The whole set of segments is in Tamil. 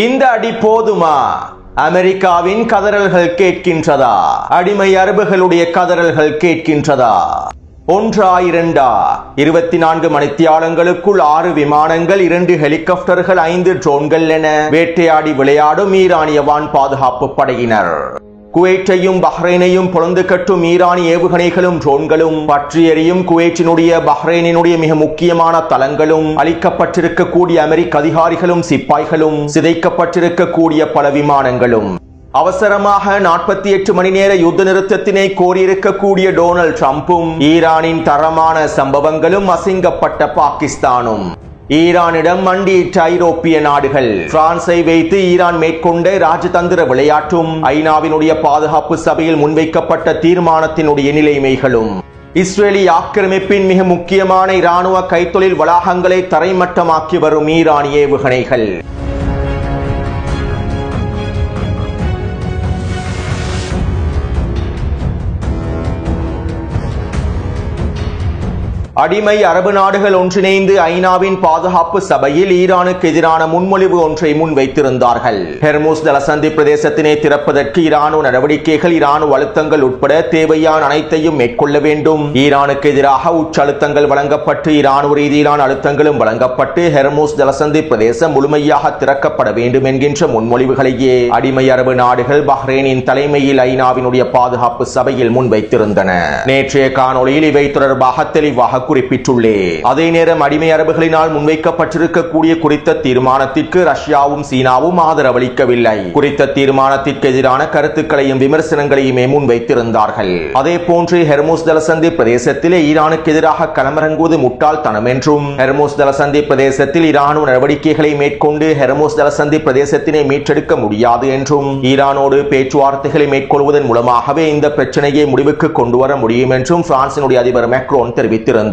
இந்த அடி போதுமா? அமெரிக்காவின் கதறல்கள் கேட்கின்றதா? அடிமை அரபுகளுடைய கதறல்கள் கேட்கின்றதா? ஒன்றா இரண்டா? 24 மணித்தியாலங்களுக்குள் 6 விமானங்கள், 2 ஹெலிகாப்டர்கள், 5 ட்ரோன்கள் என வேட்டையாடி விளையாடும் ஈரானிய வான் பாதுகாப்பு படையினர். குவைத்தையும் பஹ்ரைனையும் பொழந்து கட்டும் ஈரானிய ஏவுகணைகளும் ட்ரோன்களும், பற்றி எறியும் குவைத்தினுடைய பஹ்ரைனினுடைய மிக முக்கியமான தளங்களும், அளிக்கப்பட்டிருக்கக்கூடிய அமெரிக்க அதிகாரிகளும் சிப்பாய்களும், சிதைக்கப்பட்டிருக்கக்கூடிய பல விமானங்களும், அவசரமாக 48 மணி நேர யுத்த நிறுத்தத்தினை கோரியிருக்கக்கூடிய டொனால்ட் ட்ரம்பும், ஈரானின் தரமான சம்பவங்களும், அசிங்கப்பட்ட பாகிஸ்தானும், ஈரானிடம் மண்டியிட்ட ஐரோப்பிய நாடுகள், பிரான்சை வைத்து ஈரான் மேற்கொண்ட ராஜதந்திர விளையாட்டும், ஐநாவினுடைய பாதுகாப்பு சபையில் முன்வைக்கப்பட்ட தீர்மானத்தினுடைய நிலைமைகளும், இஸ்ரேலிய ஆக்கிரமிப்பின் மிக முக்கியமான இராணுவ கைத்தொழில் வளாகங்களை தரைமட்டமாக்கி வரும் ஈரானிய ஏவுகணைகள், அடிமை அரபு நாடுகள் ஒன்றிணைந்து ஐநாவின் பாதுகாப்பு சபையில் ஈரானுக்கு எதிரான முன்மொழிவு ஒன்றை முன்வைத்திருந்தார்கள். ஹெர்முஸ் ஜலசந்தி பிரதேசத்தினை திறப்பதற்கு இராணுவ நடவடிக்கைகள், இராணுவ அழுத்தங்கள் உட்பட தேவையான அனைத்தையும் மேற்கொள்ள வேண்டும். ஈரானுக்கு எதிராக உச்ச அழுத்தங்கள் வழங்கப்பட்டு, இராணுவ ரீதியிலான அழுத்தங்களும் வழங்கப்பட்டு, ஹெர்முஸ் ஜலசந்தி பிரதேசம் முழுமையாக திறக்கப்பட வேண்டும் என்கின்ற முன்மொழிவுகளையே அடிமை அரபு நாடுகள் பஹ்ரைனின் தலைமையில் ஐநாவினுடைய பாதுகாப்பு சபையில் முன்வைத்திருந்தன. நேற்றைய காணொளியில் இவை தொடர்பாக தெளிவாக குறிப்பிட்டுள்ளேன். அதே நேரம் அடிமை அரபுகளினால் முன்வைக்கப்பட்டிருக்கக்கூடிய குறித்த தீர்மானத்திற்கு ரஷ்யாவும் சீனாவும் ஆதரவளிக்கவில்லை. குறித்த தீர்மானத்திற்கு எதிரான கருத்துக்களையும் விமர்சனங்களையுமே முன்வைத்திருந்தார்கள். அதே போன்று ஹெர்முஸ் ஜலசந்தி பிரதேசத்திலே ஈரானுக்கு எதிராக களமிறங்குவது முட்டாள்தனம் என்றும், ஹெர்முஸ் ஜலசந்தி பிரதேசத்தில் இராணுவ நடவடிக்கைகளை மேற்கொண்டு ஹெர்முஸ் ஜலசந்தி பிரதேசத்தினை மீட்டெடுக்க முடியாது என்றும், ஈரானோடு பேச்சுவார்த்தைகளை மேற்கொள்வதன் மூலமாகவே இந்த பிரச்சனையை முடிவுக்கு கொண்டு வர முடியும் என்றும் பிரான்சினுடைய அதிபர் மேக்ரோன் தெரிவித்திருந்தார்.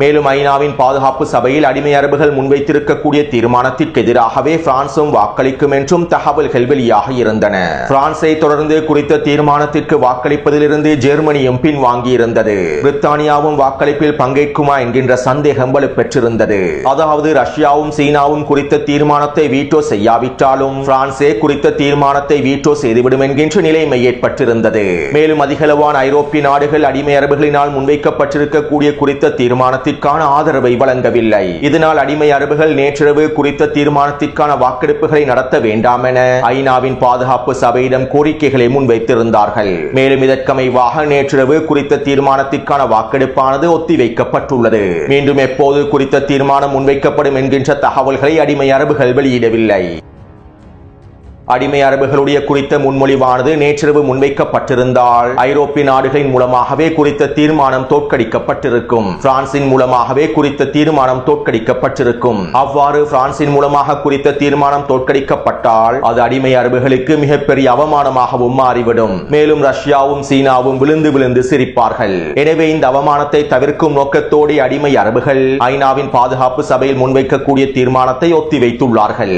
மேலும் ஐநாவின் பாதுகாப்பு சபையில் அடிமை அரபுகள் முன்வைத்திருக்கக்கூடிய தீர்மானத்திற்கு எதிராகவே பிரான்சும் வாக்களிக்கும் என்றும் தகவல்கள் வெளியாக இருந்தன. பிரான்சை தொடர்ந்து குறித்த தீர்மானத்திற்கு வாக்களிப்பதிலிருந்து ஜெர்மனியும் பின்வாங்கியிருந்தது. பிரித்தானியாவும் வாக்களிப்பில் பங்கேற்குமா என்கின்ற சந்தேகம் வலுப்பெற்றிருந்தது. அதாவது ரஷ்யாவும் சீனாவும் குறித்த தீர்மானத்தை வீட்டோ செய்யாவிட்டாலும் பிரான்சே குறித்த தீர்மானத்தை வீட்டோ செய்துவிடும் என்கின்ற நிலைமை ஏற்பட்டிருந்தது. மேலும் அதிகளவான ஐரோப்பிய நாடுகள் அடிமை அரபுகளினால் முன்வைக்கப்பட்டிருக்கக்கூடிய குறித்த தீர்மானத்திற்கான ஆதரவை வழங்கவில்லை. இதனால் அடிமை அரபுகள் நேற்றிரவு குறித்த தீர்மானத்திற்கான வாக்கெடுப்புகளை நடத்த வேண்டாம் என ஐநாவின் பாதுகாப்பு சபையிடம் கோரிக்கைகளை முன்வைத்திருந்தார்கள். மேலும் இதற்கமைவாக நேற்றிரவு குறித்த தீர்மானத்திற்கான வாக்கெடுப்பானது ஒத்திவைக்கப்பட்டுள்ளது. மீண்டும் எப்போது குறித்த தீர்மானம் முன்வைக்கப்படும் என்கின்ற தகவல்களை அடிமை அரபுகள் வெளியிடவில்லை. அடிமை அரபுகளுடைய குறித்த முன்மொழிவானது நேற்றிரவு முன்வைக்கப்பட்டிருந்தால் ஐரோப்பிய நாடுகளின் மூலமாகவே குறித்த தீர்மானம் தோற்கடிக்கப்பட்டிருக்கும். பிரான்சின் மூலமாகவே குறித்த தீர்மானம் தோற்கடிக்கப்பட்டிருக்கும். அவ்வாறு பிரான்சின் மூலமாக குறித்த தீர்மானம் தோற்கடிக்கப்பட்டால் அது அடிமை அரபுகளுக்கு மிகப்பெரிய அவமானமாகவும் மாறிவிடும். மேலும் ரஷ்யாவும் சீனாவும் விழுந்து விழுந்து சிரிப்பார்கள். எனவே இந்த அவமானத்தை தவிர்க்கும் நோக்கத்தோடு அடிமை அரபுகள் ஐநாவின் பாதுகாப்பு சபையில் முன்வைக்கக்கூடிய தீர்மானத்தை ஒத்திவைத்துள்ளார்கள்.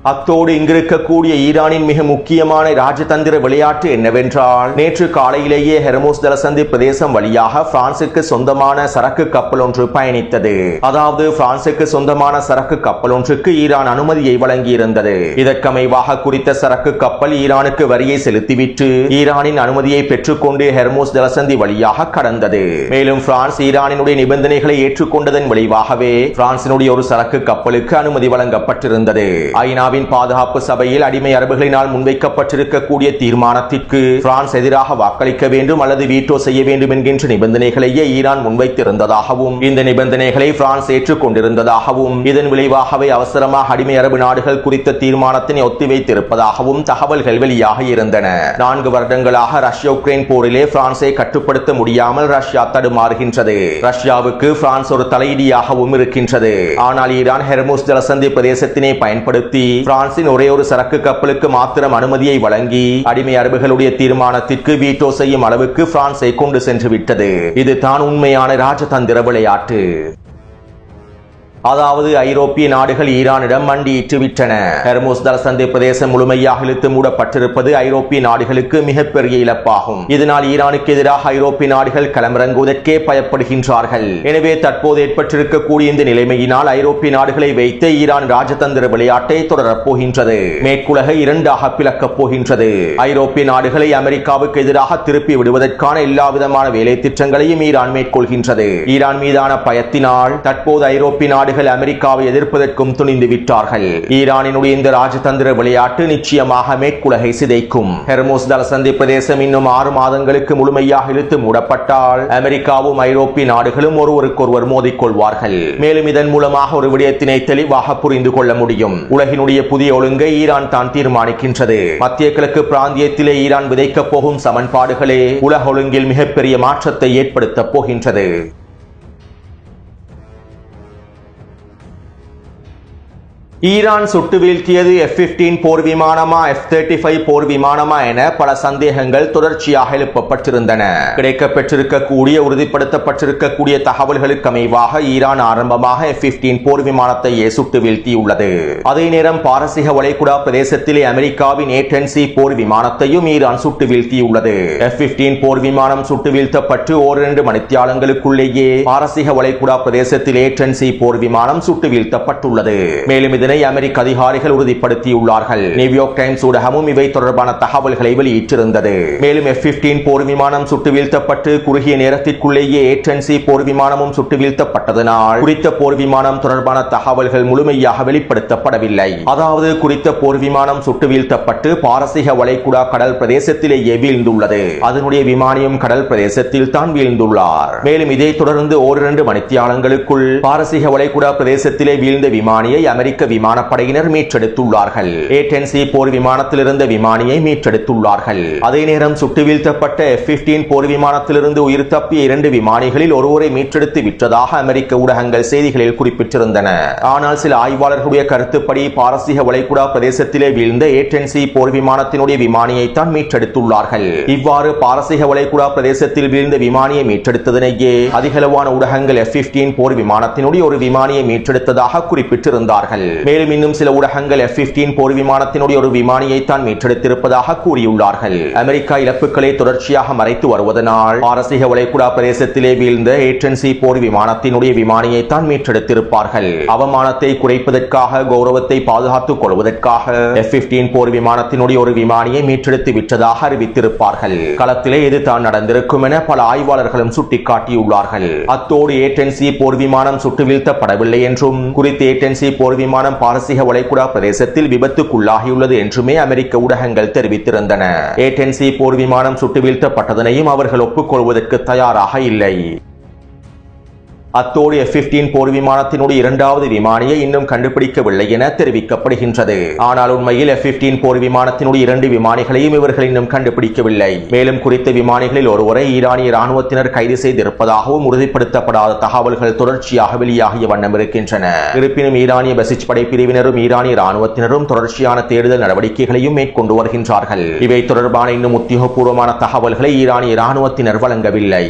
அத்தோடு இங்கிருக்கக்கூடிய ஈரானின் மிக முக்கியமான ராஜதந்திர விளையாட்டு என்னவென்றால், நேற்று காலையிலேயே ஹெர்முஸ் ஜலசந்தி பிரதேசம் வழியாக பிரான்சுக்கு சொந்தமான சரக்கு கப்பல் ஒன்று பயணித்தது. அதாவது பிரான்சுக்கு சொந்தமான சரக்கு கப்பல் ஒன்றுக்கு ஈரான் அனுமதியை வழங்கியிருந்தது. இதற்கமைவாக குறித்த சரக்கு கப்பல் ஈரானுக்கு வரியை செலுத்திவிட்டு ஈரானின் அனுமதியை பெற்றுக்கொண்டு ஹெர்முஸ் ஜலசந்தி வழியாக கடந்தது. மேலும் பிரான்ஸ் ஈரானினுடைய நிபந்தனைகளை ஏற்றுக்கொண்டதன் விளைவாகவே பிரான்சினுடைய ஒரு சரக்கு கப்பலுக்கு அனுமதி வழங்கப்பட்டிருந்தது. ஐநாவின் பாதுகாப்பு சபையில் அடிமை அரபுகளினால் முன்வைக்கப்பட்டிருக்கக்கூடிய தீர்மானத்திற்கு பிரான்ஸ் எதிராக வாக்களிக்க வேண்டும் அல்லது வீட்டோ செய்ய வேண்டும் என்கின்ற நிபந்தனைகளையே ஈரான் முன்வைத்திருந்ததாகவும், இந்த நிபந்தனைகளை பிரான்ஸ் ஏற்றுக்கொண்டிருந்ததாகவும், இதன் விளைவாகவே அவசரமாக அடிமை அரபு நாடுகள் குறித்த தீர்மானத்தினை ஒத்திவைத்திருப்பதாகவும் தகவல்கள் வெளியாக இருந்தன. 4 வருடங்களாக ரஷ்யா உக்ரைன் போரிலே பிரான்சை கட்டுப்படுத்த முடியாமல் ரஷ்யா தடுமாறுகின்றது. ரஷ்யாவுக்கு பிரான்ஸ் ஒரு தலையிடியாகவும் இருக்கின்றது. ஆனால் ஈரான் ஹெர்முஸ் ஜலசந்தி பிரதேசத்தினை பயன்படுத்தி பிரான்சின் ஒரே ஒரு சரக்கு கப்பலுக்கு மாத்திரம் அனுமதியை வழங்கி அடிமை அரபுகளுடைய தீர்மானத்திற்கு வீட்டோ செய்யும் அளவுக்கு பிரான்சை கொண்டு சென்று விட்டது. இது தான் உண்மையான ராஜதந்திர விளையாட்டு. அதாவது ஐரோப்பிய நாடுகள் ஈரானிடம் மண்டியிட்டு விட்டன. ஹெர்முஸ் ஜலசந்தி பிரதேசம் முழுமையாக இழுத்து மூடப்பட்டிருப்பது ஐரோப்பிய நாடுகளுக்கு மிகப்பெரிய இழப்பாகும். இதனால் ஈரானுக்கு எதிராக ஐரோப்பிய நாடுகள் களமிறங்குவதற்கே பயப்படுகின்றார்கள். எனவே தற்போது ஏற்பட்டிருக்கக்கூடிய இந்த நிலைமையினால் ஐரோப்பிய நாடுகளை வைத்து ஈரான் ராஜதந்திர விளையாட்டை தொடரப் போகின்றது. மேற்குலகை இரண்டாக பிளக்கப் போகின்றது. ஐரோப்பிய நாடுகளை அமெரிக்காவுக்கு எதிராக திருப்பி விடுவதற்கான எல்லா விதமான வேலை திட்டங்களையும் ஈரான் மேற்கொள்கின்றது. ஈரான் மீதான பயத்தினால் தற்போது ஐரோப்பிய நாடுகள் அமெரிக்காவை எதிர்ப்பதற்கும் துணிந்து விட்டார்கள். ஈரானினுடைய இந்த ராஜதந்திர விளையாட்டு நிச்சயமாக மேற்குலகை சிதைக்கும். ஹெர்முஸ் ஜலசந்தி பிரதேசம் இன்னும் 6 மாதங்களுக்கு முழுமையாக இழுத்து மூடப்பட்டால் அமெரிக்காவும் ஐரோப்பிய நாடுகளும் ஒருவருக்கொருவர் மோதிக்கொள்வார்கள். மேலும் இதன் மூலமாக ஒரு விடயத்தினை தெளிவாக புரிந்து கொள்ள முடியும். உலகினுடைய புதிய ஒழுங்கை ஈரான் தான் தீர்மானிக்கின்றது. மத்திய கிழக்கு பிராந்தியத்திலே ஈரான் விதைக்கப் போகும் சமன்பாடுகளே உலக ஒழுங்கில் மிகப்பெரிய மாற்றத்தை ஏற்படுத்தப் போகின்றது. ஈரான் சுட்டு வீழ்த்தியது F-15 போர் விமானமா F-35 போர் விமானமா என பல சந்தேகங்கள் தொடர்ச்சியாக எழுப்பப்பட்டிருந்தன. கிடைக்கப்பெற்றிருக்கக்கூடிய உறுதிப்படுத்தப்பட்டிருக்கக்கூடிய தகவல்களுக்கு அமைவாக ஈரான் ஆரம்பமாக F-15 போர் விமானத்தையே சுட்டு வீழ்த்தியுள்ளது. அதே நேரம் பாரசீக வளைகுடா பிரதேசத்திலே அமெரிக்காவின் A-10C போர் விமானத்தையும் ஈரான் சுட்டு வீழ்த்தியுள்ளது. F-15 போர் விமானம் சுட்டு வீழ்த்தப்பட்டு 1-2 மணித்தியாலங்களுக்குள்ளேயே பாரசீக வளைகுடா பிரதேசத்தில் A-10C போர் விமானம் சுட்டு வீழ்த்தப்பட்டுள்ளது. மேலும் இதனை அமெரிக்க அதிகாரிகள் உறுதிப்படுத்தியுள்ளார்கள். நியூயார்க் டைம்ஸ் ஊடகமும் இவை தொடர்பான தகவல்களை வெளியிட்டிருந்தது. மேலும் F-15 போர் விமானம் சுட்டு வீழ்த்தப்பட்டு குறுகிய நேரத்திற்குள்ளேயே A-10C போர் விமானமும் சுட்டு வீழ்த்தப்பட்டதனால் குறித்த போர் விமானம் தொடர்பான தகவல்கள் முழுமையாக வெளிப்படுத்தப்படவில்லை. அதாவது குறித்த போர் விமானம் சுட்டு வீழ்த்தப்பட்டு பாரசீக வளைகுடா கடல் பிரதேசத்திலேயே வீழ்ந்துள்ளது. அதனுடைய விமானியும் கடல் பிரதேசத்தில் தான் வீழ்ந்துள்ளார். மேலும் இதை தொடர்ந்து 1-2 மணித்தியாலங்களுக்குள் பாரசீக வளைகுடா பிரதேசத்திலே வீழ்ந்த விமானியை அமெரிக்க விமானப்படையினர் மீட்டெடுத்துள்ளார்கள். A-10C போர் விமானத்தில் இருந்த விமானியை மீட்டெடுத்துள்ளார்கள். அதே நேரம் சுட்டு வீழ்த்தப்பட்ட F-15 போர் விமானத்திலிருந்து உயிர் தப்பிய 2 விமானிகளில் ஒருவரை மீட்டெடுத்து விட்டதாக அமெரிக்க ஊடகங்கள் செய்திகளில் குறிப்பிட்டிருந்தன. ஆனால் சில ஆய்வாளர்களுடைய கருத்துப்படி பாரசீக வளைகுடா பிரதேசத்திலே வீழ்ந்த A-10C போர் விமானத்தினுடைய விமானியை தான் மீட்டெடுத்துள்ளார்கள். இவ்வாறு பாரசீக வளைகுடா பிரதேசத்தில் வீழ்ந்த விமானியை மீட்டெடுத்ததனையே அதிகளவான ஊடகங்கள் F-15 போர் விமானத்தினுடைய ஒரு விமானியை மீட்டெடுத்ததாக குறிப்பிட்டிருந்தார்கள். மேலும் இன்னும் சில ஊடகங்கள் F-15 போர் விமானத்தினுடைய ஒரு விமானியை தான் மீட்டெடுத்திருப்பதாக கூறியுள்ளார்கள். அமெரிக்கா இழப்புகளை தொடர்ச்சியாக மறைத்து வருவதனால் பாரசீக வளைகுடா பிரதேசத்திலே வீழ்ந்த A-10C போர் விமானத்தினுடைய விமானியை தான் மீட்டெடுத்திருப்பார்கள். அவமானத்தை குறைப்பதற்காக கௌரவத்தை பாதுகாத்துக் கொள்வதற்காக F-15 போர் விமானத்தினுடைய ஒரு விமானியை மீட்டெடுத்து விட்டதாக அறிவித்திருப்பார்கள். களத்திலே இது தான் நடந்திருக்கும் என பல ஆய்வாளர்களும் சுட்டிக்காட்டியுள்ளார்கள். அத்தோடு A-10C போர் விமானம் சுட்டு வீழ்த்தப்படவில்லை என்றும் குறித்த A-10C போர் விமானம் பாரசீக வளைகுடா பிரதேசத்தில் விபத்துக்குள்ளாகியுள்ளது என்றுமே அமெரிக்க ஊடகங்கள் தெரிவித்திருந்தன. A-10C போர் விமானம் சுட்டு வீழ்த்தப்பட்டதனையும் அவர்கள் ஒப்புக்கொள்வதற்கு தயாராக இல்லை. அத்தோடு F-15 போர் விமானத்தினுடைய 2வது விமானியை இன்னும் கண்டுபிடிக்கவில்லை என தெரிவிக்கப்படுகின்றது. ஆனால் உண்மையில் F-15 போர் விமானத்தினுடைய 2 விமானிகளையும் இவர்கள் இன்னும் கண்டுபிடிக்கவில்லை. மேலும் குறித்த விமானிகளில் ஒருவரை ஈரானிய ராணுவத்தினர் கைது செய்திருப்பதாகவும் உறுதிப்படுத்தப்படாத தகவல்கள் தொடர்ச்சியாக வெளியாகிய வண்ணம் இருக்கின்றன. இருப்பினும் ஈரானிய பசிச் படை பிரிவினரும் ஈரானிய ராணுவத்தினரும் தொடர்ச்சியான தேடுதல் நடவடிக்கைகளையும் மேற்கொண்டு வருகின்றார்கள். இவை தொடர்பான இன்னும் உத்தியோகபூர்வமான தகவல்களை ஈரானிய ராணுவத்தினர் வழங்கவில்லை.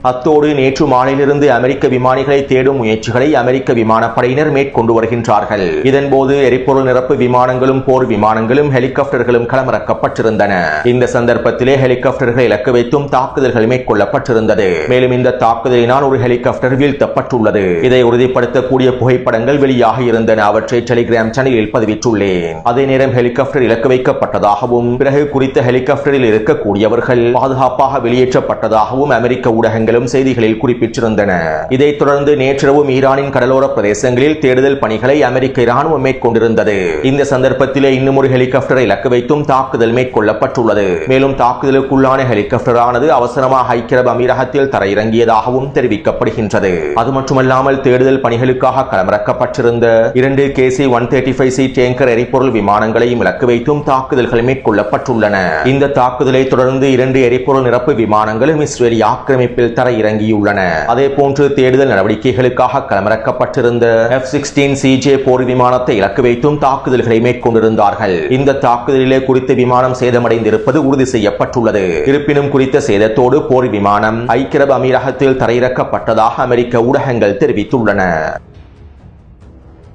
அத்தோடு நேற்று மாலையிலிருந்து அமெரிக்க விமானிகளை தேடும் முயற்சிகளை அமெரிக்க விமானப்படையினர் மேற்கொண்டு வருகின்றார்கள். இதன்போது எரிபொருள் நிரப்பு விமானங்களும் போர் விமானங்களும் ஹெலிகாப்டர்களும் களமிறக்கப்பட்டிருந்தன. இந்த சந்தர்ப்பத்திலே ஹெலிகாப்டர்களை இலக்கு வைத்தும் தாக்குதல்கள் மேற்கொள்ளப்பட்டிருந்தது. மேலும் இந்த தாக்குதலினால் ஒரு ஹெலிகாப்டர் வீழ்த்தப்பட்டுள்ளது. இதை உறுதிப்படுத்தக்கூடிய புகைப்படங்கள் வெளியாக இருந்தன. அவற்றை டெலிகிராம் சேனலில் பதிவிட்டுள்ளேன். அதே நேரம் ஹெலிகாப்டர் இலக்கு வைக்கப்பட்டதாகவும் பிறகு குறித்த ஹெலிகாப்டரில் இருக்கக்கூடியவர்கள் பாதுகாப்பாக வெளியேற்றப்பட்டதாகவும் அமெரிக்க ஊடகங்கள் செய்திகளில் குறிப்பிட்டிருந்தன. இதைத் தொடர்ந்து நேற்றிரவு ஈரானின் கடலோர பிரதேசங்களில் தேடுதல் பணிகளை அமெரிக்க ராணுவம் மேற்கொண்டிருந்தது. இந்த சந்தர்ப்பத்திலே இன்னும் ஒரு ஹெலிகாப்டரை இலக்கு வைத்தும் தாக்குதல் மேற்கொள்ளப்பட்டுள்ளது. மேலும் தாக்குதலுக்குள்ளான ஹெலிகாப்டரானது அவசரமாக ஐக்கிய அரபு அமீரகத்தில் தரையிறங்கியதாகவும் தெரிவிக்கப்படுகின்றது. அது மட்டுமல்லாமல் தேடுதல் பணிகளுக்காக களமிறக்கப்பட்டிருந்த 2 KC-135C டேங்கர் எரிபொருள் விமானங்களையும் இலக்கு வைத்தும் தாக்குதல்கள் மேற்கொள்ளப்பட்டுள்ளன. இந்த தாக்குதலை தொடர்ந்து 2 எரிபொருள் நிரப்பு விமானங்களும் இஸ்ரேலிய ஆக்கிரமிப்பில் தரையிறங்கியுள்ளன. அதேபோன்று தேடுதல் நடவடிக்கைகளுக்காக களமிறக்கப்பட்டிருந்த F-16CJ போர் விமானத்தை இலக்கு வைத்தும் தாக்குதல்களை மேற்கொண்டிருந்தார்கள். இந்த தாக்குதலிலே குறித்த விமானம் சேதமடைந்திருப்பது உறுதி செய்யப்பட்டுள்ளது. இருப்பினும் குறித்த சேதத்தோடு போர் விமானம் ஐக்கிய அரபு அமீரகத்தில் தரையிறக்கப்பட்டதாக அமெரிக்க ஊடகங்கள் தெரிவித்துள்ளன.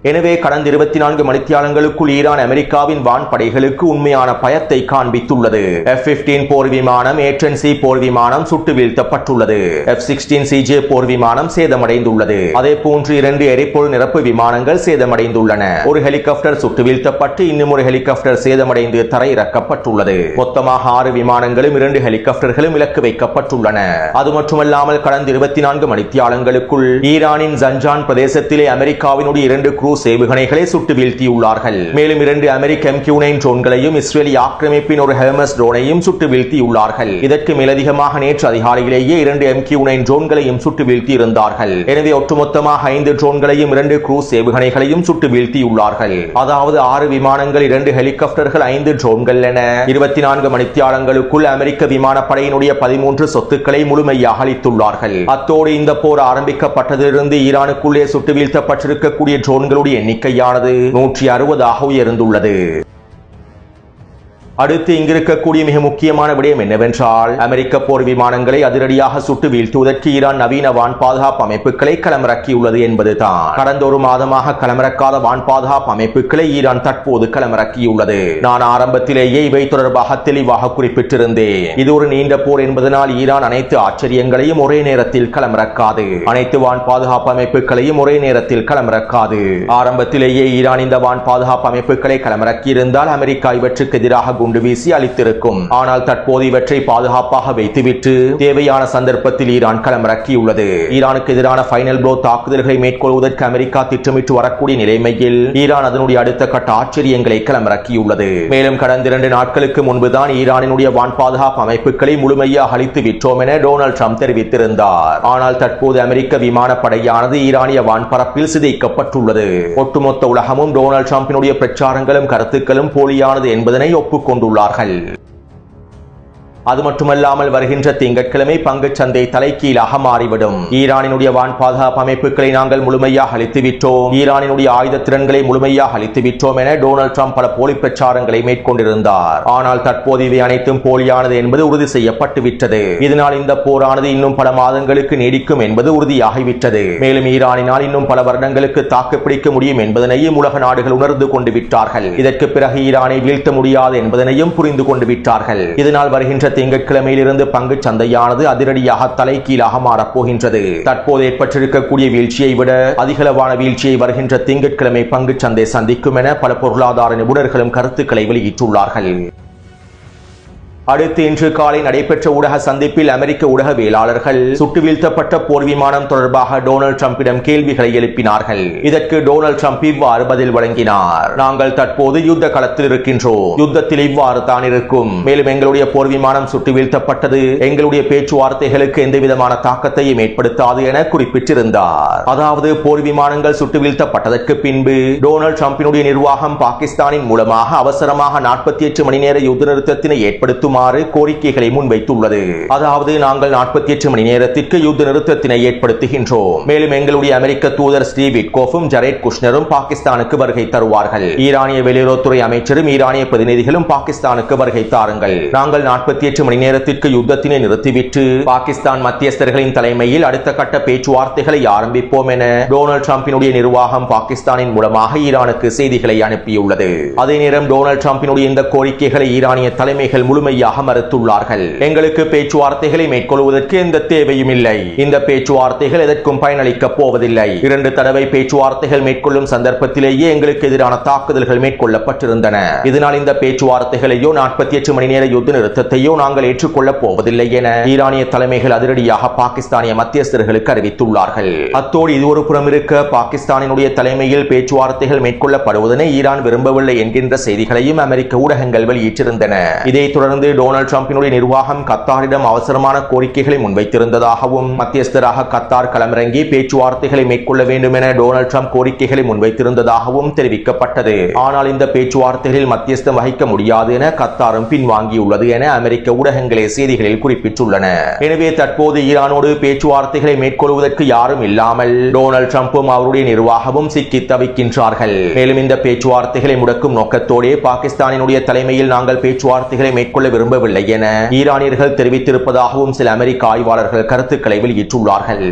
எனவே கடந்த 24 மணித்தியாலங்களுக்குள் ஈரான் அமெரிக்காவின் வான்படைகளுக்கு உண்மையான பயத்தை காண்பித்துள்ளது. F-15 போர் விமானம், A-10C போர் விமானம் சுட்டு வீழ்த்தப்பட்டுள்ளது. F-16CJ போர் விமானம் சேதமடைந்துள்ளது. அதே போன்று 2 எரிபொருள் நிரப்பு விமானங்கள் சேதமடைந்துள்ளன. ஒரு ஹெலிகாப்டர் சுட்டு வீழ்த்தப்பட்டு இன்னும் ஒரு ஹெலிகாப்டர் சேதமடைந்து தரையிறக்கப்பட்டுள்ளது. மொத்தமாக 6 விமானங்களும் 2 ஹெலிகாப்டர்களும் இலக்கு வைக்கப்பட்டுள்ளன. அது மட்டுமல்லாமல் கடந்த 24 மணித்தியாலங்களுக்குள் ஈரானின் ஜன்ஜான் பிரதேசத்திலே அமெரிக்காவினுடைய 2 ஏவுகணைகளை சுட்டு வீழ்த்தியுள்ளார்கள். மேலும் 2 அமெரிக்க MQ-9 ட்ரோன்களையும் இஸ்ரேலி ஆக்கிரமிப்பின் ஒரு ஹெர்மஸ் ட்ரோனையும் சுட்டு வீழ்த்தியுள்ளார்கள். இதற்கு மேலதிகமாக நேற்று அதிகாலையிலேயே 2 MQ-9 ட்ரோன்களையும் சுட்டு வீழ்த்தி இருந்தார்கள். எனவே ஒட்டுமொத்தமாக 5 ட்ரோன்களையும் 2 குரூஸ் ஏவுகணைகளையும் சுட்டு வீழ்த்தியுள்ளார்கள். அதாவது 6 விமானங்கள், 2 ஹெலிகாப்டர்கள், 5 ட்ரோன்கள் என 24 மணித்தியாலங்களுக்குள் அமெரிக்க விமானப்படையினுடைய 13 சொத்துக்களை முழுமையாக அளித்துள்ளார்கள். அத்தோடு இந்த போர் ஆரம்பிக்கப்பட்டதிலிருந்து ஈரானுக்குள்ளே சுட்டு வீழ்த்தப்பட்டிருக்கக்கூடிய ட்ரோன்கள் எண்ணிக்கையானது 160 உயர்ந்துள்ளது. அடுத்து இங்கிருக்கக்கூடிய மிக முக்கியமான விடயம் என்னவென்றால், அமெரிக்க போர் விமானங்களை அதிரடியாக சுட்டு வீழ்த்துவதற்கு ஈரான் நவீன வான் பாதுகாப்பு அமைப்புகளை களமிறக்கியுள்ளது என்பதுதான். கடந்த ஒரு மாதமாக களமிறக்காத வான் பாதுகாப்பு அமைப்புகளை ஈரான் தற்போது களமிறக்கியுள்ளது. நான் ஆரம்பத்திலேயே இவை தொடர்பாக தெளிவாக குறிப்பிட்டிருந்தேன். இது ஒரு நீண்ட போர் என்பதனால் ஈரான் அனைத்து ஆச்சரியங்களையும் ஒரே நேரத்தில் களமிறக்காது. அனைத்து வான் பாதுகாப்பு அமைப்புகளையும் ஒரே நேரத்தில் களமிறக்காது. ஆரம்பத்திலேயே ஈரான் இந்த வான் பாதுகாப்பு அமைப்புகளை களமிறக்கியிருந்தால் அமெரிக்கா இவற்றுக்கு எதிராக குண்டு வீசி அளித்திருக்கும். ஆனால் தற்போது இவற்றை பாதுகாப்பாக வைத்துவிட்டு தேவையான சந்தர்ப்பத்தில் ஈரான் களமிறக்கியுள்ளது. ஈரானுக்கு எதிரான ஃபைனல் ப்ளோ தாக்குதல்களை மேற்கொள்வதற்கு அமெரிக்கா திட்டமிட்டு வரக்கூடிய நிலைமையில் ஈரான் அதனுடைய அடுத்த கட்ட ஆச்சரியங்களை களமிறக்கியுள்ளது. மேலும் கடந்த 2 நாட்களுக்கு முன்புதான் ஈரானினுடைய வான் பாதுகாப்பு அமைப்புகளை முழுமையாக அழித்து விட்டோம் என டொனால்ட் ட்ரம்ப் தெரிவித்திருந்தார். ஆனால் தற்போது அமெரிக்க விமானப்படையானது ஈரானிய வான்பரப்பில் சிதைக்கப்பட்டுள்ளது. ஒட்டுமொத்த உலகமும் டொனால்ட் ட்ரம்பினுடைய பிரச்சாரங்களும் கருத்துக்களும் போலியானது என்பதனை ஒப்புக்கொண்டுள்ளார்கள். அது மட்டுமல்லாமல் வருகின்ற திங்கட்கிழமை பங்குச் சந்தை தலைகீழாக மாறிவிடும். ஈரானினுடைய வான் பாதுகாப்பு அமைப்புகளை நாங்கள் முழுமையாக அழித்துவிட்டோம், ஈரானினுடைய ஆயுத திறன்களை முழுமையாக அழித்துவிட்டோம் என டொனால்ட் ட்ரம்ப் பல போலி பிரச்சாரங்களை மேற்கொண்டிருந்தார். ஆனால் தற்போது இவை அனைத்தும் போலியானது என்பது உறுதி செய்யப்பட்டு விட்டது. இதனால் இந்த போரானது இன்னும் பல மாதங்களுக்கு நீடிக்கும் என்பது உறுதியாகிவிட்டது. மேலும் ஈரானினால் இன்னும் பல வருடங்களுக்கு தாக்குப்பிடிக்க முடியும் என்பதனையும் உலக நாடுகள் உணர்ந்து கொண்டு விட்டார்கள். இதற்கு பிறகு ஈரானை வீழ்த்த முடியாது என்பதனையும் புரிந்து கொண்டு விட்டார்கள். இதனால் வருகின்ற திங்கட்கிழமையிலிருந்து பங்கு சந்தையானது அதிரடியாக தலைகீழாக மாறப்போகின்றது. தற்போது ஏற்பட்டிருக்கக்கூடிய வீழ்ச்சியை விட அதிகளவான வீழ்ச்சியை வருகின்ற திங்கட்கிழமை பங்கு சந்தை சந்திக்கும் என பல பொருளாதார நிபுணர்களும் கருத்துக்களை வெளியிட்டுள்ளார்கள். அடுத்து இன்று காலை நடைபெற்ற ஊடக சந்திப்பில் அமெரிக்க ஊடகவியலாளர்கள் சுட்டு வீழ்த்தப்பட்ட போர் விமானம் தொடர்பாக டொனால்ட் ட்ரம்பிடம் கேள்விகளை எழுப்பினார்கள். இதற்கு டொனால்ட் ட்ரம்ப் இவ்வாறு பதில் வழங்கினார். நாங்கள் தற்போது யுத்த களத்தில் இருக்கின்றோம், யுத்தத்தில் இவ்வாறு தான் இருக்கும். மேலும் எங்களுடைய போர் விமானம் சுட்டு வீழ்த்தப்பட்டது எங்களுடைய பேச்சுவார்த்தைகளுக்கு எந்தவிதமான தாக்கத்தையும் ஏற்படுத்தாது என குறிப்பிட்டிருந்தார். அதாவது போர் விமானங்கள் சுட்டு வீழ்த்தப்பட்டதற்கு பின்பு டொனால்ட் ட்ரம்பினுடைய நிர்வாகம் பாகிஸ்தானின் மூலமாக அவசரமாக 48 மணி நேர யுத்த நிறுத்தத்தினை ஏற்படுத்தும் கோரிக்கைகளை முன்வைத்துள்ளது. அதாவது நாங்கள் 48 மணி நேரத்திற்கு யுத்த நிறுத்தத்தினை ஏற்படுத்துகின்றோம். மேலும் எங்களுடைய அமெரிக்க தூதர் ஸ்டீவ் விட்கோஃபும் ஜரேட் குஷ்னரும் பாகிஸ்தானுக்கு வருகை தருவார்கள். ஈரானிய வெளியுறவுத்துறை அமைச்சரும் ஈரானிய பிரதிநிதிகளும் பாகிஸ்தானுக்கு வருகை தாருங்கள். நாங்கள் 48 மணி நேரத்திற்கு யுத்தத்தினை நிறுத்திவிட்டு பாகிஸ்தான் மத்தியஸ்தர்களின் தலைமையில் அடுத்த கட்ட பேச்சுவார்த்தைகளை ஆரம்பிப்போம் என டொனால்ட் ட்ரம்பினுடைய நிர்வாகம் பாகிஸ்தானின் மூலமாக ஈரானுக்கு செய்திகளை அனுப்பியுள்ளது. அதே நேரம் டொனால்ட் ட்ரம்பினுடைய இந்த கோரிக்கைகளை ஈரானிய தலைமைகள் முழுமையாக மறுத்துள்ளார்கள். எங்களுக்கு பேச்சுவார்த்தைகளை மேற்கொள்வதற்கு எந்த தேவையும் இல்லை, இந்த பேச்சுவார்த்தைகள் எதற்கும் பயனளிக்கப் போவதில்லை. 2 தடவை பேச்சுவார்த்தைகள் மேற்கொள்ளும் சந்தர்ப்பத்திலேயே எங்களுக்கு எதிரான தாக்குதல்கள் மேற்கொள்ளப்பட்டிருந்தன. இதனால் இந்த பேச்சுவார்த்தைகளையோ 48 மணி நேர யுத்த நிறுத்தத்தையோ நாங்கள் ஏற்றுக்கொள்ளப் போவதில்லை என ஈரானிய தலைமைகள் அதிரடியாக பாகிஸ்தானிய மத்தியஸ்தர்களுக்கு அறிவித்துள்ளார்கள். அத்தோடு இது ஒரு புறம் இருக்க பாகிஸ்தானினுடைய தலைமையில் பேச்சுவார்த்தைகள் மேற்கொள்ளப்படுவதனை ஈரான் விரும்பவில்லை என்கின்ற செய்திகளையும் அமெரிக்க ஊடகங்கள் வெளியிட்டிருந்தன. இதைத் தொடர்ந்து டொனால்ட் ட்ரம்பினுடைய நிர்வாகம் கத்தாரிடம் அவசரமான கோரிக்கைகளை முன்வைத்திருந்ததாகவும் மத்தியஸ்தராக கத்தார் களமிறங்கி பேச்சுவார்த்தைகளை மேற்கொள்ள வேண்டும் என டொனால்ட் ட்ரம்ப் கோரிக்கைகளை முன்வைத்திருந்ததாகவும் தெரிவிக்கப்பட்டது. ஆனால் இந்த பேச்சுவார்த்தைகளில் மத்தியஸ்தம் வகிக்க முடியாது என கத்தாரும் பின்வாங்கியுள்ளது என அமெரிக்க ஊடகங்களே செய்திகளில் குறிப்பிட்டுள்ளன. எனவே தற்போது ஈரானோடு பேச்சுவார்த்தைகளை மேற்கொள்வதற்கு யாரும் இல்லாமல் டொனால்ட் ட்ரம்பும் அவருடைய நிர்வாகமும் சிக்கி தவிக்கின்றார்கள். மேலும் இந்த பேச்சுவார்த்தைகளை முடக்கும் நோக்கத்தோடே பாகிஸ்தானினுடைய தலைமையில் நாங்கள் பேச்சுவார்த்தைகளை மேற்கொள்ள விரும்பவில்லை என ஈரானியர்கள் தெரிவித்திருப்பதாகவும் சில அமெரிக்க ஆய்வாளர்கள் கருத்துக்களை வெளியிட்டுள்ளார்கள்.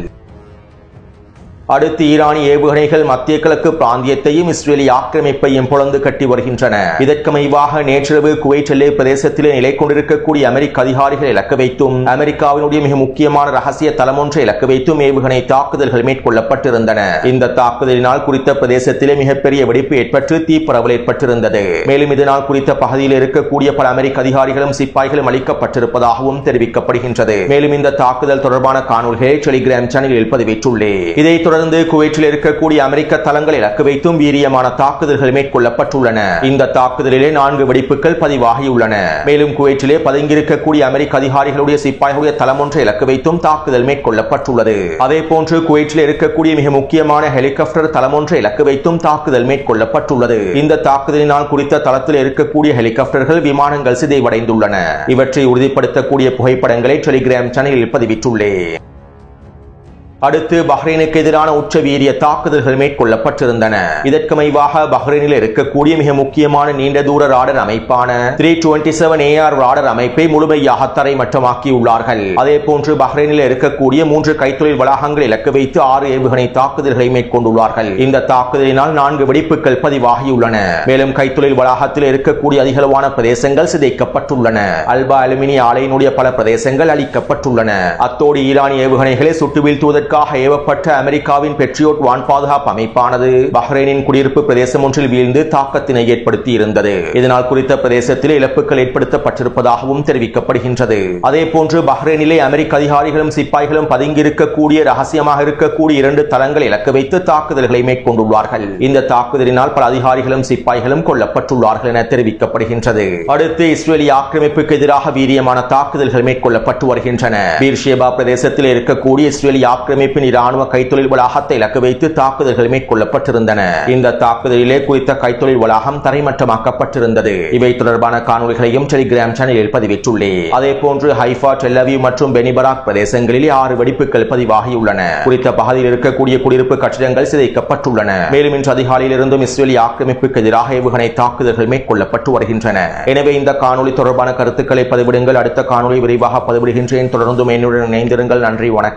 அடுத்து ஈரானிய ஏவுகணைகள் மத்திய கிழக்கு பிராந்தியத்தையும் இஸ்ரேலிய ஆக்கிரமிப்பையும் பொளந்து கட்டி வருகின்றன. இதற்கமைவாக நேற்றிரவு குவைத் எல்லை பிரதேசத்திலே நிலை கொண்டிருக்கக்கூடிய அமெரிக்க அதிகாரிகள் இலக்கு வைத்தும் அமெரிக்காவினுடைய மிக முக்கியமான ரகசிய தளம் ஒன்றை இலக்கு வைத்தும் ஏவுகணை தாக்குதல்கள் மேற்கொள்ளப்பட்டிருந்தன. இந்த தாக்குதலினால் குறித்த பிரதேசத்திலே மிகப்பெரிய வெடிப்பு ஏற்பட்டு தீப்பரவல் ஏற்பட்டிருந்தது. மேலும் இதனால் குறித்த பகுதியில் இருக்கக்கூடிய பல அமெரிக்க அதிகாரிகளும் சிப்பாய்களும் அளிக்கப்பட்டிருப்பதாகவும் தெரிவிக்கப்படுகின்றது. மேலும் இந்த தாக்குதல் தொடர்பான காணொலிகளை டெலிகிராம் சேனலில் பதிவேற்றுள்ளேன். இதைத் தொடர்ந்து குவைத்தில் இருக்கக்கூடிய அமெரிக்க தளங்களை இலக்கு வைத்தும் வீரியமான தாக்குதல்கள் மேற்கொள்ளப்பட்டுள்ளன. இந்த தாக்குதலிலே 4 வெடிப்புகள் பதிவாகியுள்ளன. மேலும் குவைத்திலே பதுங்கியிருக்கக்கூடிய அமெரிக்க அதிகாரிகளுடைய சிப்பாய்களுடைய தளம் ஒன்றை இலக்கு வைத்தும் தாக்குதல் மேற்கொள்ளப்பட்டுள்ளது. அதே போன்று குவைத்தில் இருக்கக்கூடிய மிக முக்கியமான ஹெலிகாப்டர் தளம் ஒன்றை இலக்கு வைத்தும் தாக்குதல் மேற்கொள்ளப்பட்டுள்ளது. இந்த தாக்குதலினால் குறித்த தளத்தில் இருக்கக்கூடிய ஹெலிகாப்டர்கள் விமானங்கள் சிதைவடைந்துள்ளன. இவற்றை உறுதிப்படுத்தக்கூடிய புகைப்படங்களை டெலிகிராம் சேனலில் பதிவிட்டுள்ளேன். அடுத்து பஹ்ரைனுக்கு எதிரான உச்சவீரிய தாக்குதல்கள் மேற்கொள்ளப்பட்டிருந்தன. இதற்கமைவாக பஹ்ரைனில் இருக்கக்கூடிய மிக முக்கியமான நீண்ட தூர ராடர் அமைப்பான 327 AR ராடர் அமைப்பை முழுமையாக தரைமட்டமாக்கியுள்ளார்கள். அதே போன்று பஹ்ரைனில் இருக்கக்கூடிய 3 கைத்தொழில் வளாகங்கள் இலக்கு வைத்து 6 ஏவுகணை தாக்குதல்களை மேற்கொண்டுள்ளார்கள். இந்த தாக்குதலினால் 4 வெடிப்புகள் பதிவாகியுள்ளன. மேலும் கைத்தொழில் வளாகத்தில் இருக்கக்கூடிய அதிகளவான பிரதேசங்கள் சிதைக்கப்பட்டுள்ளன. அல்பா அலுமினிய ஆலையினுடைய பல பிரதேசங்கள் அளிக்கப்பட்டுள்ளன. அத்தோடு ஈரானிய ஏவுகணைகளை சுட்டு வீழ்த்துவதற்கு ஏவப்பட்ட அமெரிக்காவின் பெட்ரியோட் வான் பாதுகாப்பு அமைப்பானது பஹ்ரைனின் குடியிருப்பு பிரதேசம் ஒன்றில் வீழ்ந்து தாக்கத்தினை ஏற்படுத்தி இருந்தது. இதனால் குறித்த பிரதேசத்தில் இழப்புகள் ஏற்படுத்தப்பட்டிருப்பதாகவும் தெரிவிக்கப்படுகின்றது. அதே போன்று பஹ்ரைனிலே அமெரிக்க அதிகாரிகளும் சிப்பாய்களும் பதுங்கியிருக்கக்கூடிய ரகசியமாக இருக்கக்கூடிய 2 தளங்களை இலக்கு வைத்து தாக்குதல்களை மேற்கொண்டுள்ளார்கள். இந்த தாக்குதலினால் பல அதிகாரிகளும் சிப்பாய்களும் கொல்லப்பட்டுள்ளார்கள் என தெரிவிக்கப்படுகின்றது. அடுத்து இஸ்ரேலிய ஆக்கிரமிப்புக்கு எதிராக வீரியமான தாக்குதல்கள் மேற்கொள்ளப்பட்டு வருகின்றன. பீர்ஷேபா பிரதேசத்தில் இருக்கக்கூடிய இஸ்ரேலிய ஆக்கிரமிப்பின் இராணுவ கைத்தொழில் வளாகத்தை இலக்கு வைத்து தாக்குதல்கள் மேற்கொள்ளப்பட்டிருந்தன. இந்த தாக்குதலிலே குறித்த கைத்தொழில் வளாகம் தரைமட்டமாக்கப்பட்டிருந்தது. இவை தொடர்பான காணொலிகளையும் டெலிகிராம் சேனலில் பதிவிட்டுள்ளேன். அதே போன்று ஹைஃபா, டெல் அவீவ் மற்றும் பெனிபராக் பிரதேசங்களில் 6 வெடிப்புகள் பதிவாகியுள்ளன. குறித்த பகுதியில் இருக்கக்கூடிய குடியிருப்பு கட்டிடங்கள் சிதைக்கப்பட்டுள்ளன. மேலும் இன்று அதிகாலையில் இருந்தும் இஸ்ரேலிய ஆக்கிரமிப்புக்கு எதிராக ஏவுகணை தாக்குதல்கள் மேற்கொள்ளப்பட்டு வருகின்றன. எனவே இந்த காணொலி தொடர்பான கருத்துக்களை பதிவிடுங்கள். அடுத்த காணொலி விரைவாக பதிவிடுகின்றேன். தொடர்ந்தும் என்னுடன் இணைந்திருங்கள். நன்றி, வணக்கம்.